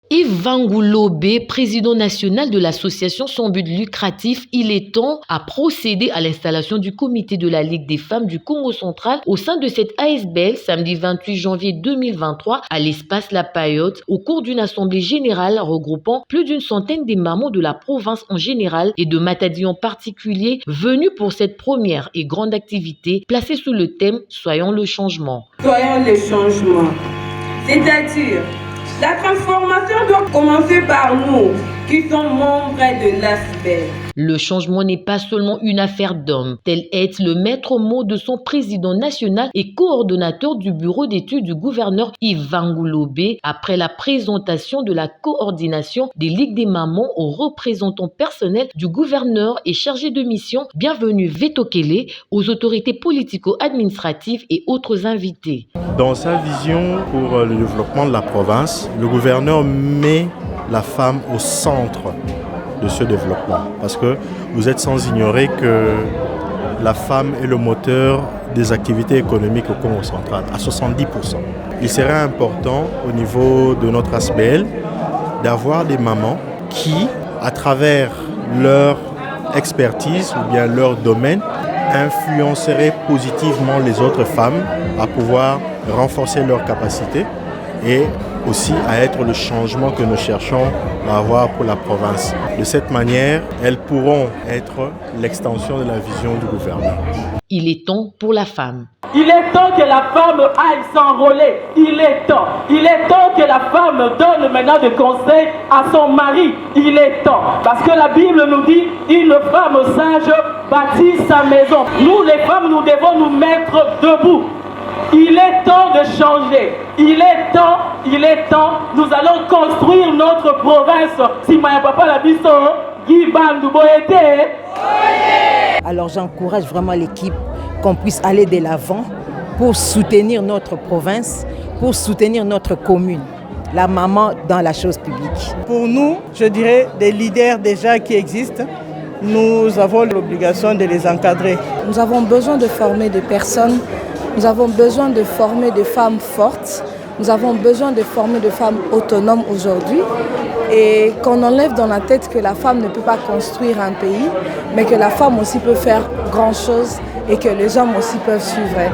Yves Vangulobé, président national de l'association sans but lucratif Il est temps, a procédé à l'installation du comité de la Ligue des femmes du Congo central au sein de cette ASBL samedi 28 janvier 2023 à l'espace La Payotte au cours d'une assemblée générale regroupant plus d'une centaine des mamans de la province en général et de Matadi en particulier venus pour cette première et grande activité placée sous le thème « Soyons le changement ». Soyons le changement, c'est-à-dire la transformation doit commencer par nous, qui sont membres de l'ASBL. Le changement n'est pas seulement une affaire d'hommes, tel est le maître mot de son président national et coordonnateur du bureau d'études du gouverneur Yves Vangulobé après la présentation de la coordination des ligues des mamans aux représentants personnels du gouverneur et chargé de mission Bienvenue Vetokele, aux autorités politico-administratives et autres invités. Dans sa vision pour le développement de la province, le gouverneur met la femme au centre de ce développement. Parce que vous êtes sans ignorer que la femme est le moteur des activités économiques au Congo central, à 70%. Il serait important au niveau de notre ASBL d'avoir des mamans qui, à travers leur expertise ou bien leur domaine, influenceraient positivement les autres femmes à pouvoir renforcer leurs capacités et aussi à être le changement que nous cherchons à avoir pour la province. De cette manière, elles pourront être l'extension de la vision du gouvernement. Il est temps pour la femme. Il est temps que la femme aille s'enrôler. Il est temps. Il est temps que la femme donne maintenant des conseils à son mari. Il est temps. Parce que la Bible nous dit, une femme sage bâtit sa maison. Nous, les femmes, nous devons nous mettre debout. Il est temps de changer. Il est temps, nous allons construire notre province. Si Maya Papa la biso, Guy Bandou Boyete. Alors j'encourage vraiment l'équipe qu'on puisse aller de l'avant pour soutenir notre province, pour soutenir notre commune, la maman dans la chose publique. Pour nous, je dirais des leaders déjà qui existent, nous avons l'obligation de les encadrer. Nous avons besoin de former des personnes. Nous avons besoin de former des femmes fortes. Nous avons besoin de former des femmes autonomes aujourd'hui et qu'on enlève dans la tête que la femme ne peut pas construire un pays, mais que la femme aussi peut faire grand chose et que les hommes aussi peuvent suivre.